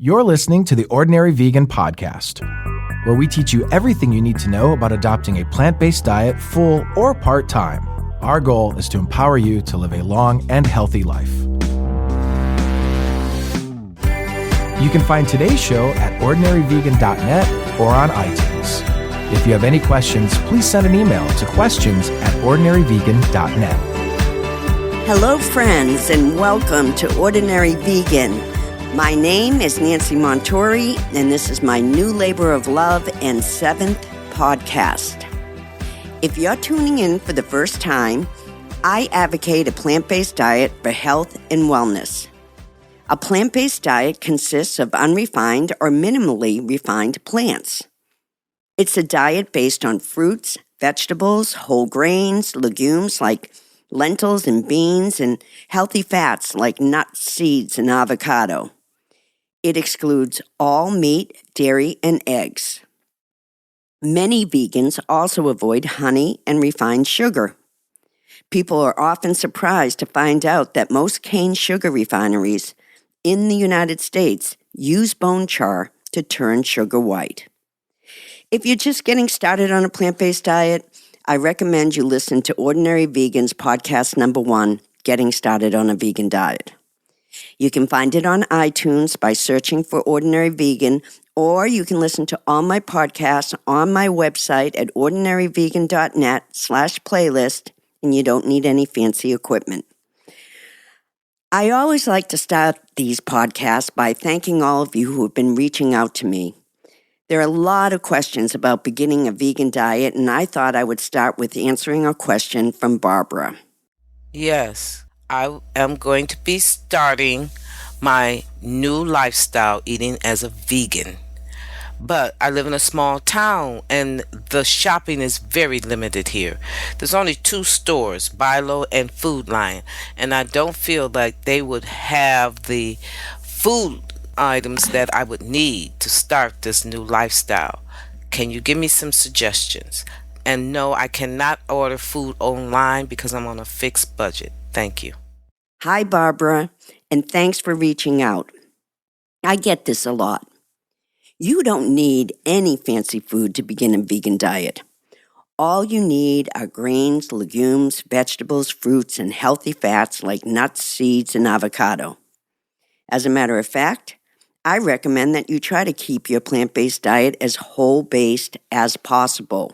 You're listening to the Ordinary Vegan Podcast, where we teach you everything you need to know about adopting a plant-based diet full or part-time. Our goal is to empower you to live a long and healthy life. You can find today's show at ordinaryvegan.net or on iTunes. If you have any questions, please send an email to questions@ordinaryvegan.net. Hello, friends, and welcome to Ordinary Vegan. My name is Nancy Montori, and this is my new labor of love and 7th podcast. If you're tuning in for the first time, I advocate a plant-based diet for health and wellness. A plant-based diet consists of unrefined or minimally refined plants. It's a diet based on fruits, vegetables, whole grains, legumes like lentils and beans, and healthy fats like nuts, seeds, and avocado. It excludes all meat, dairy, and eggs. Many vegans also avoid honey and refined sugar. People are often surprised to find out that most cane sugar refineries in the United States use bone char to turn sugar white. If you're just getting started on a plant-based diet, I recommend you listen to Ordinary Vegan's podcast number 1, Getting Started on a Vegan Diet. You can find it on iTunes by searching for Ordinary Vegan, or you can listen to all my podcasts on my website at ordinaryvegan.net/playlist, and you don't need any fancy equipment. I always like to start these podcasts by thanking all of you who have been reaching out to me. There are a lot of questions about beginning a vegan diet, and I thought I would start with answering a question from Barbara. Yes, I am going to be starting my new lifestyle eating as a vegan. But I live in a small town and the shopping is very limited here. There's only 2 stores, Bilo and Food Lion, and I don't feel like they would have the food items that I would need to start this new lifestyle. Can you give me some suggestions? And no, I cannot order food online because I'm on a fixed budget. Thank you. Hi, Barbara, and thanks for reaching out. I get this a lot. You don't need any fancy food to begin a vegan diet. All you need are grains, legumes, vegetables, fruits, and healthy fats like nuts, seeds, and avocado. As a matter of fact, I recommend that you try to keep your plant-based diet as whole-based as possible.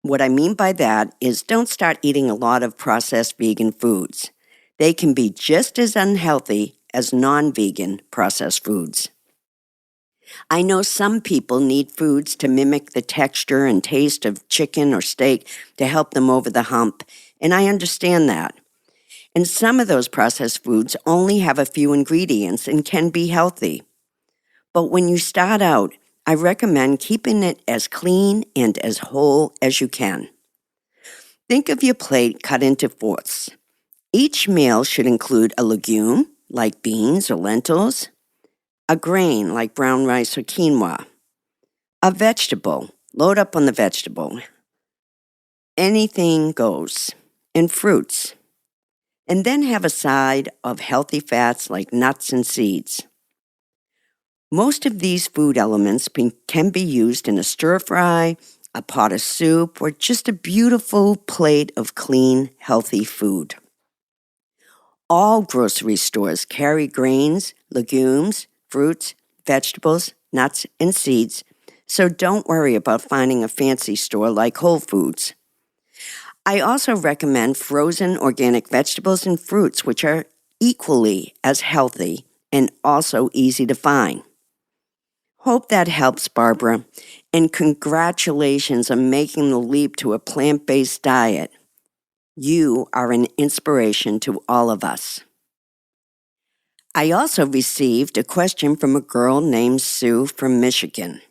What I mean by that is don't start eating a lot of processed vegan foods. They can be just as unhealthy as non-vegan processed foods. I know some people need foods to mimic the texture and taste of chicken or steak to help them over the hump, and I understand that. And some of those processed foods only have a few ingredients and can be healthy. But when you start out, I recommend keeping it as clean and as whole as you can. Think of your plate cut into fourths. Each meal should include a legume, like beans or lentils, a grain, like brown rice or quinoa, a vegetable, load up on the vegetable, anything goes, and fruits. And then have a side of healthy fats like nuts and seeds. Most of these food elements can be used in a stir-fry, a pot of soup, or just a beautiful plate of clean, healthy food. All grocery stores carry grains, legumes, fruits, vegetables, nuts, and seeds, so don't worry about finding a fancy store like Whole Foods. I also recommend frozen organic vegetables and fruits, which are equally as healthy and also easy to find. Hope that helps, Barbara, and congratulations on making the leap to a plant-based diet. You are an inspiration to all of us. I also received a question from a girl named Sue from Michigan.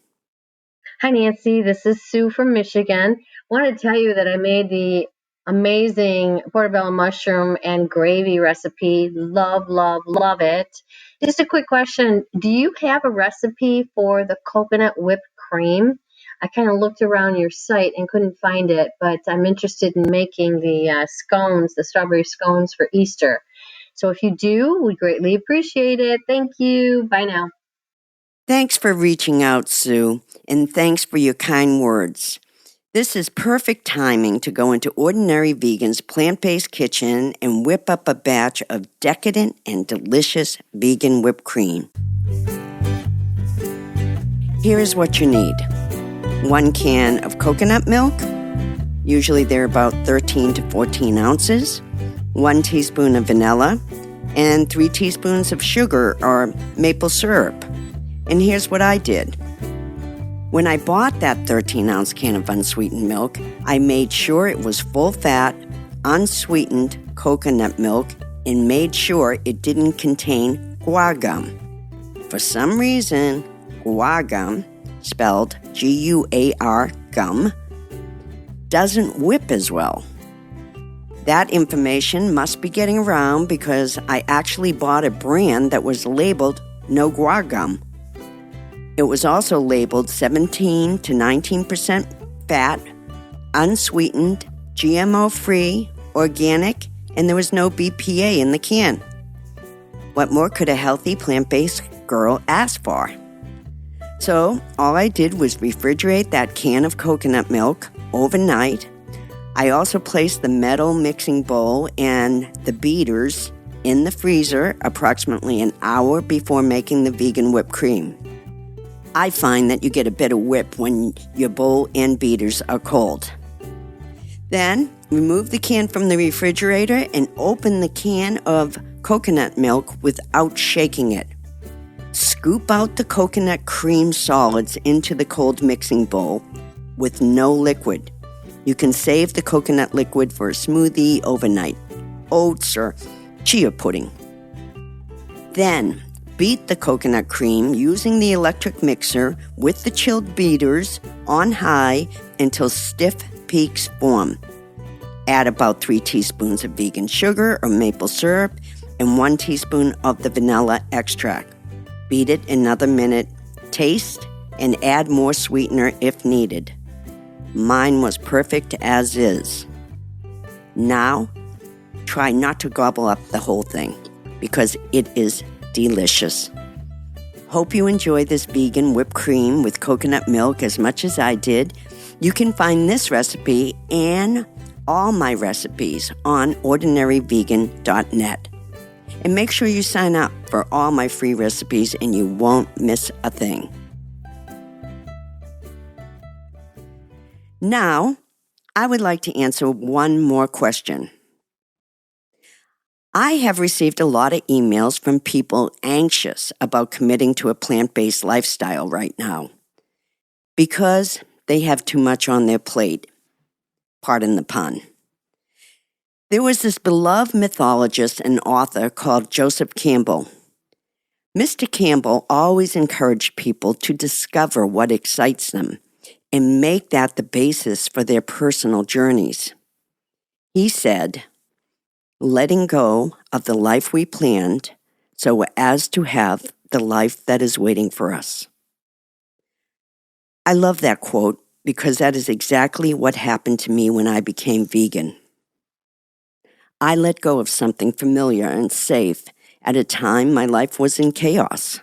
Hi, Nancy. This is Sue from Michigan. I wanted to tell you that I made the amazing portobello mushroom and gravy recipe. Love, love, love it. Just a quick question. Do you have a recipe for the coconut whipped cream? I kind of looked around your site and couldn't find it, but I'm interested in making the scones, the strawberry scones for Easter. So if you do, we greatly appreciate it. Thank you. Bye now. Thanks for reaching out, Sue, and thanks for your kind words. This is perfect timing to go into Ordinary Vegan's plant-based kitchen and whip up a batch of decadent and delicious vegan whipped cream. Here is what you need. 1 can of coconut milk, usually they're about 13 to 14 ounces, 1 teaspoon of vanilla, and 3 teaspoons of sugar or maple syrup. And here's what I did. When I bought that 13-ounce can of unsweetened milk, I made sure it was full-fat, unsweetened coconut milk and made sure it didn't contain guar gum. For some reason, guar gum, spelled G-U-A-R gum, doesn't whip as well. That information must be getting around because I actually bought a brand that was labeled no guar gum. It was also labeled 17 to 19% fat, unsweetened, GMO-free, organic, and there was no BPA in the can. What more could a healthy plant-based girl ask for? So all I did was refrigerate that can of coconut milk overnight. I also placed the metal mixing bowl and the beaters in the freezer approximately an hour before making the vegan whipped cream. I find that you get a better whip when your bowl and beaters are cold. Then, remove the can from the refrigerator and open the can of coconut milk without shaking it. Scoop out the coconut cream solids into the cold mixing bowl with no liquid. You can save the coconut liquid for a smoothie overnight, oats, or chia pudding. Then, beat the coconut cream using the electric mixer with the chilled beaters on high until stiff peaks form. Add about 3 teaspoons of vegan sugar or maple syrup and 1 teaspoon of the vanilla extract. Beat it another minute, taste, and add more sweetener if needed. Mine was perfect as is. Now, try not to gobble up the whole thing because it is delicious. Hope you enjoy this vegan whipped cream with coconut milk as much as I did. You can find this recipe and all my recipes on ordinaryvegan.net. And make sure you sign up for all my free recipes and you won't miss a thing. Now, I would like to answer one more question. I have received a lot of emails from people anxious about committing to a plant-based lifestyle right now because they have too much on their plate. Pardon the pun. There was this beloved mythologist and author called Joseph Campbell. Mr. Campbell always encouraged people to discover what excites them and make that the basis for their personal journeys. He said, letting go of the life we planned so as to have the life that is waiting for us. I love that quote because that is exactly what happened to me when I became vegan. I let go of something familiar and safe at a time my life was in chaos.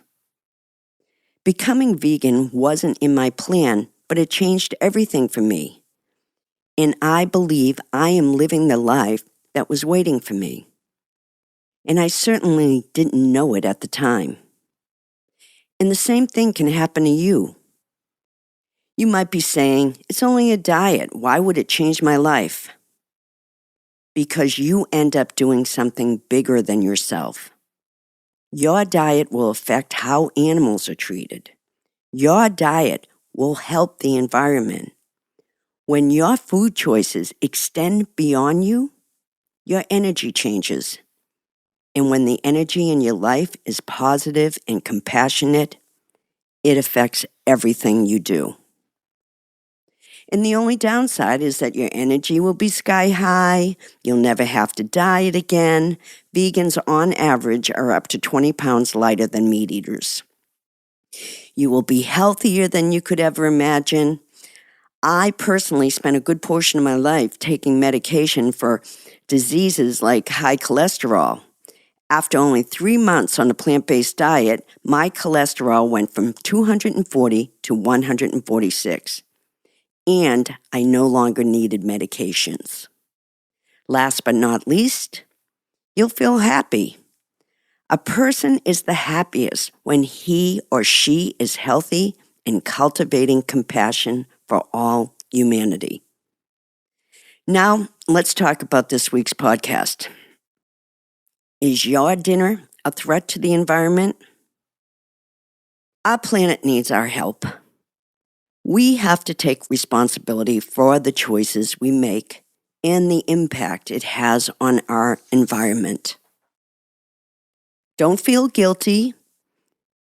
Becoming vegan wasn't in my plan, but it changed everything for me. And I believe I am living the life that was waiting for me. And I certainly didn't know it at the time. And the same thing can happen to you. You might be saying, it's only a diet. Why would it change my life? Because you end up doing something bigger than yourself. Your diet will affect how animals are treated. Your diet will help the environment. When your food choices extend beyond you, your energy changes. And when the energy in your life is positive and compassionate, it affects everything you do. And the only downside is that your energy will be sky high, you'll never have to diet again. Vegans on average are up to 20 pounds lighter than meat eaters. You will be healthier than you could ever imagine. I personally spent a good portion of my life taking medication for diseases like high cholesterol, After only 3 months on a plant-based diet, my cholesterol went from 240 to 146, and I no longer needed medications. Last but not least, you'll feel happy. A person is the happiest when he or she is healthy and cultivating compassion for all humanity. Now, let's talk about this week's podcast. Is your dinner a threat to the environment? Our planet needs our help. We have to take responsibility for the choices we make and the impact it has on our environment. Don't feel guilty.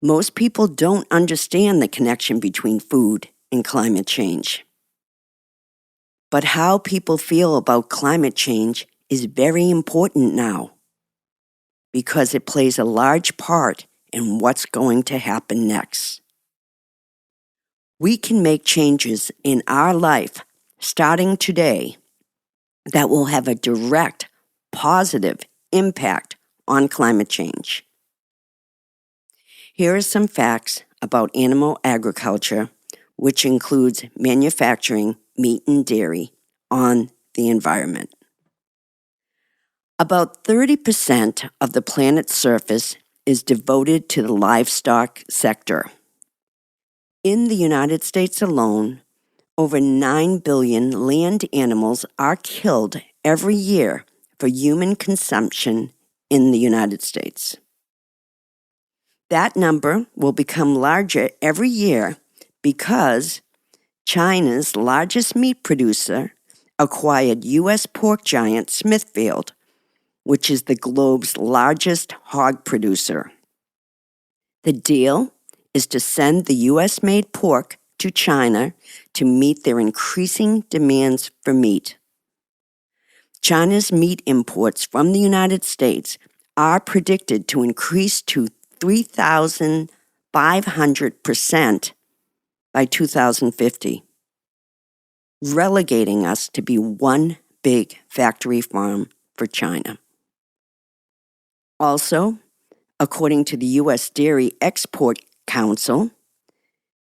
Most people don't understand the connection between food and climate change. But how people feel about climate change is very important now, because it plays a large part in what's going to happen next. We can make changes in our life starting today that will have a direct, positive impact on climate change. Here are some facts about animal agriculture, which includes manufacturing meat and dairy on the environment. About 30% of the planet's surface is devoted to the livestock sector. In the United States alone, over 9 billion land animals are killed every year for human consumption in the United States. That number will become larger every year because China's largest meat producer acquired U.S. pork giant Smithfield, which is the globe's largest hog producer. The deal is to send the U.S.-made pork to China to meet their increasing demands for meat. China's meat imports from the United States are predicted to increase to 3,500% by 2050, relegating us to be one big factory farm for China. Also, according to the U.S. Dairy Export Council,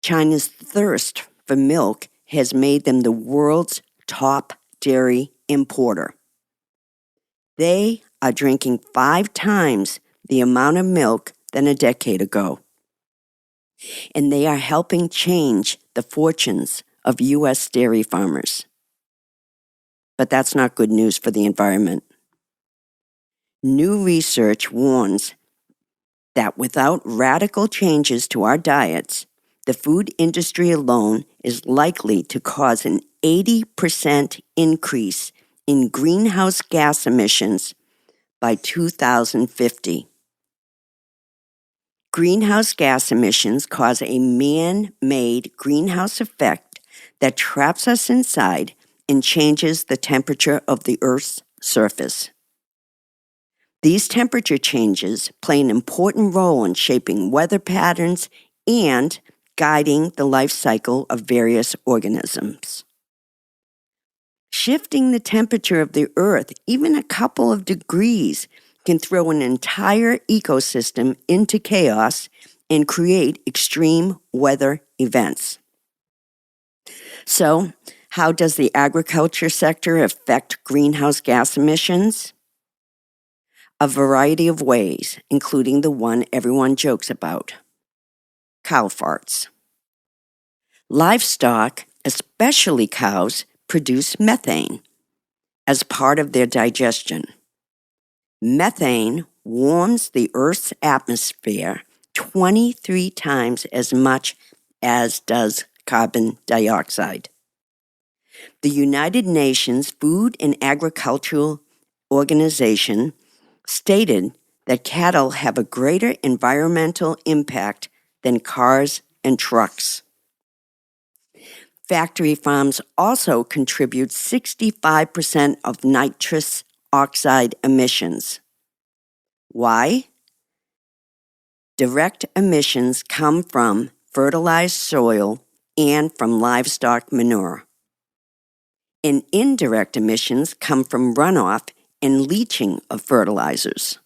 China's thirst for milk has made them the world's top dairy importer. They are drinking 5 times the amount of milk than a decade ago. And they are helping change the fortunes of U.S. dairy farmers. But that's not good news for the environment. New research warns that without radical changes to our diets, the food industry alone is likely to cause an 80% increase in greenhouse gas emissions by 2050. Greenhouse gas emissions cause a man-made greenhouse effect that traps us inside and changes the temperature of the Earth's surface. These temperature changes play an important role in shaping weather patterns and guiding the life cycle of various organisms. Shifting the temperature of the Earth even a couple of degrees can throw an entire ecosystem into chaos and create extreme weather events. So, how does the agriculture sector affect greenhouse gas emissions? A variety of ways, including the one everyone jokes about: cow farts. Livestock, especially cows, produce methane as part of their digestion. Methane warms the Earth's atmosphere 23 times as much as does carbon dioxide. The United Nations Food and Agricultural Organization stated that cattle have a greater environmental impact than cars and trucks. Factory farms also contribute 65% of nitrous oxide emissions. Why? Direct emissions come from fertilized soil and from livestock manure. And indirect emissions come from runoff and leaching of fertilizers.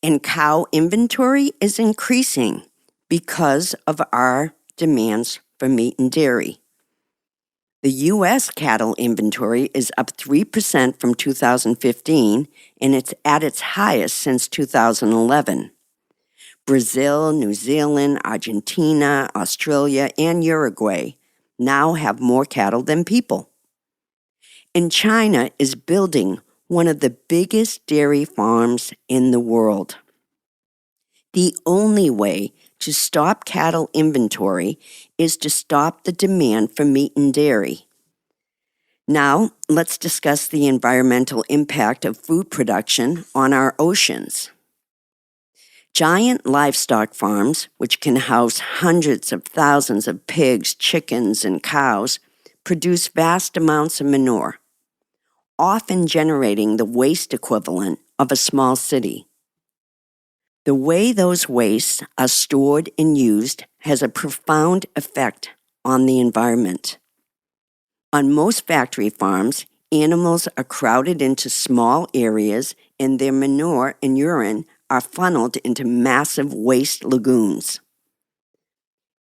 And cow inventory is increasing because of our demands for meat and dairy. The U.S. cattle inventory is up 3% from 2015, and it's at its highest since 2011. Brazil, New Zealand, Argentina, Australia, and Uruguay now have more cattle than people. And China is building one of the biggest dairy farms in the world. The only way to stop cattle inventory is to stop the demand for meat and dairy. Now, let's discuss the environmental impact of food production on our oceans. Giant livestock farms, which can house hundreds of thousands of pigs, chickens, and cows, produce vast amounts of manure, often generating the waste equivalent of a small city. The way those wastes are stored and used has a profound effect on the environment. On most factory farms, animals are crowded into small areas and their manure and urine are funneled into massive waste lagoons.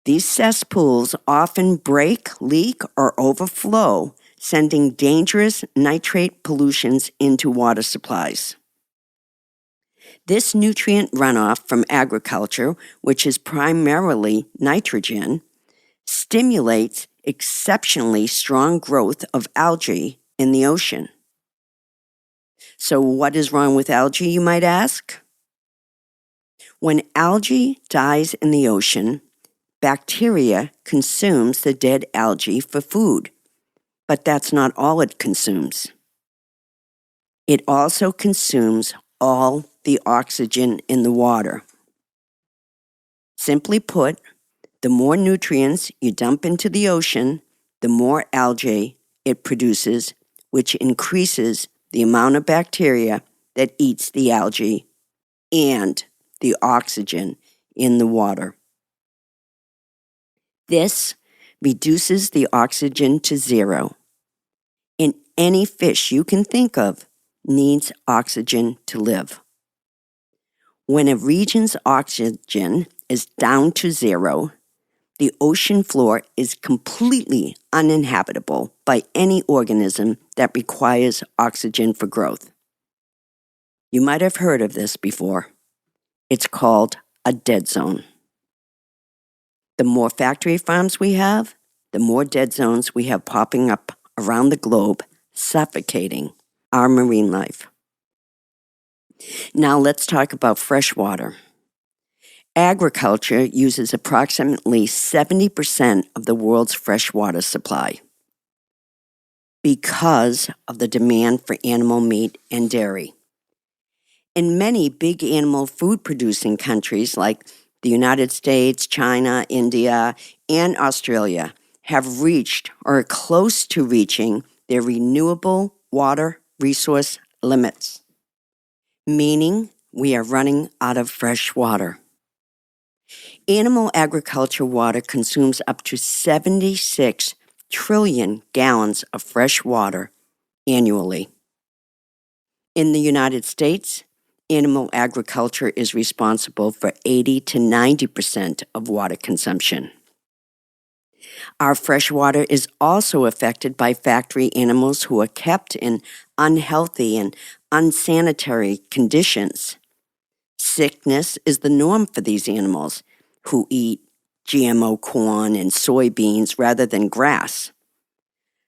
These cesspools often break, leak, or overflow, sending dangerous nitrate pollutions into water supplies. This nutrient runoff from agriculture, which is primarily nitrogen, stimulates exceptionally strong growth of algae in the ocean. So what is wrong with algae, you might ask? When algae dies in the ocean, bacteria consumes the dead algae for food, but that's not all it consumes. It also consumes all the oxygen in the water. Simply put, the more nutrients you dump into the ocean, the more algae it produces, which increases the amount of bacteria that eats the algae and the oxygen in the water. This reduces the oxygen to zero. And any fish you can think of needs oxygen to live. When a region's oxygen is down to zero, the ocean floor is completely uninhabitable by any organism that requires oxygen for growth. You might have heard of this before. It's called a dead zone. The more factory farms we have, the more dead zones we have popping up around the globe, suffocating our marine life. Now let's talk about fresh water. Agriculture uses approximately 70% of the world's freshwater supply because of the demand for animal meat and dairy. In many big animal food-producing countries like the United States, China, India, and Australia have reached or are close to reaching their renewable water resource limits, meaning we are running out of fresh water. Animal agriculture water consumes up to 76 trillion gallons of fresh water annually. In the United States, animal agriculture is responsible for 80 to 90% of water consumption. Our fresh water is also affected by factory animals who are kept in unhealthy and unsanitary conditions. Sickness is the norm for these animals who eat GMO corn and soybeans rather than grass.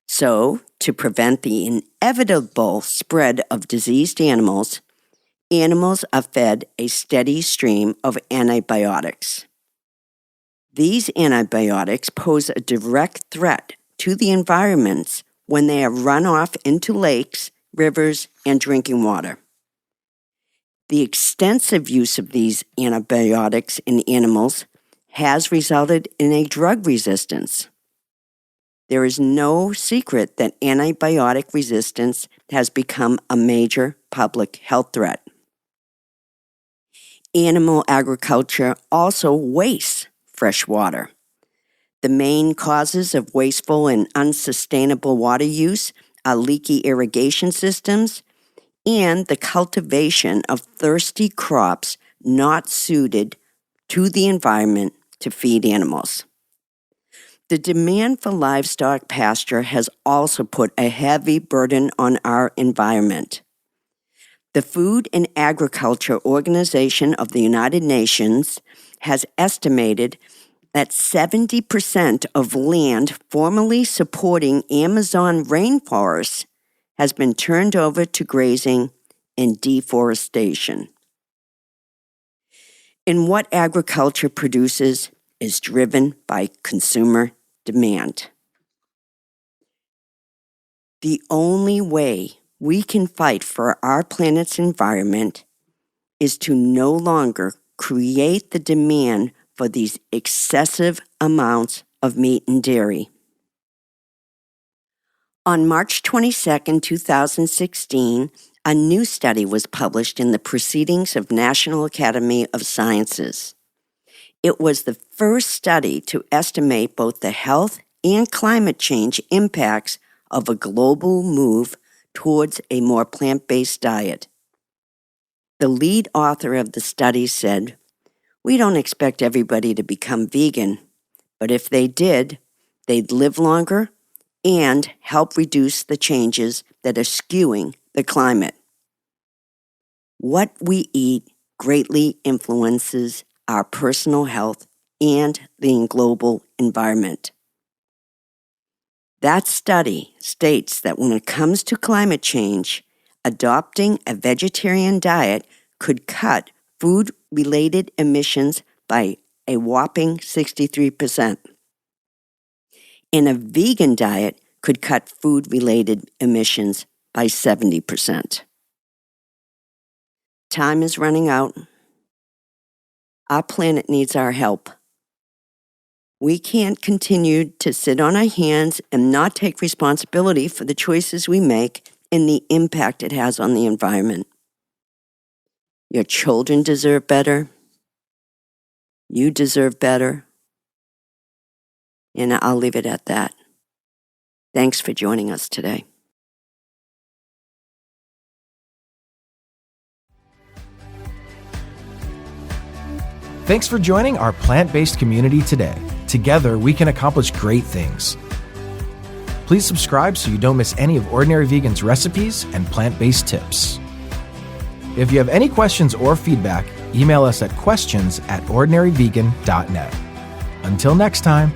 So, to prevent the inevitable spread of diseased animals, animals are fed a steady stream of antibiotics. These antibiotics pose a direct threat to the environments when they are run off into lakes, rivers, and drinking water. The extensive use of these antibiotics in animals has resulted in a drug resistance. There is no secret that antibiotic resistance has become a major public health threat. Animal agriculture also wastes fresh water. The main causes of wasteful and unsustainable water use are leaky irrigation systems and the cultivation of thirsty crops not suited to the environment to feed animals. The demand for livestock pasture has also put a heavy burden on our environment. The Food and Agriculture Organization of the United Nations has estimated that 70% of land formerly supporting Amazon rainforests has been turned over to grazing and deforestation. And what agriculture produces is driven by consumer demand. The only way we can fight for our planet's environment is to no longer create the demand for these excessive amounts of meat and dairy. On March 22, 2016, a new study was published in the Proceedings of National Academy of Sciences. It was the first study to estimate both the health and climate change impacts of a global move towards a more plant-based diet. The lead author of the study said, "We don't expect everybody to become vegan, but if they did, they'd live longer and help reduce the changes that are skewing the climate." What we eat greatly influences our personal health and the global environment. That study states that when it comes to climate change, adopting a vegetarian diet could cut food-related emissions by a whopping 63%. And a vegan diet could cut food-related emissions by 70%. Time is running out. Our planet needs our help. We can't continue to sit on our hands and not take responsibility for the choices we make and the impact it has on the environment. Your children deserve better. You deserve better. And I'll leave it at that. Thanks for joining us today. Thanks for joining our plant-based community today. Together, we can accomplish great things. Please subscribe so you don't miss any of Ordinary Vegan's recipes and plant-based tips. If you have any questions or feedback, email us at questions@ordinaryvegan.net. Until next time.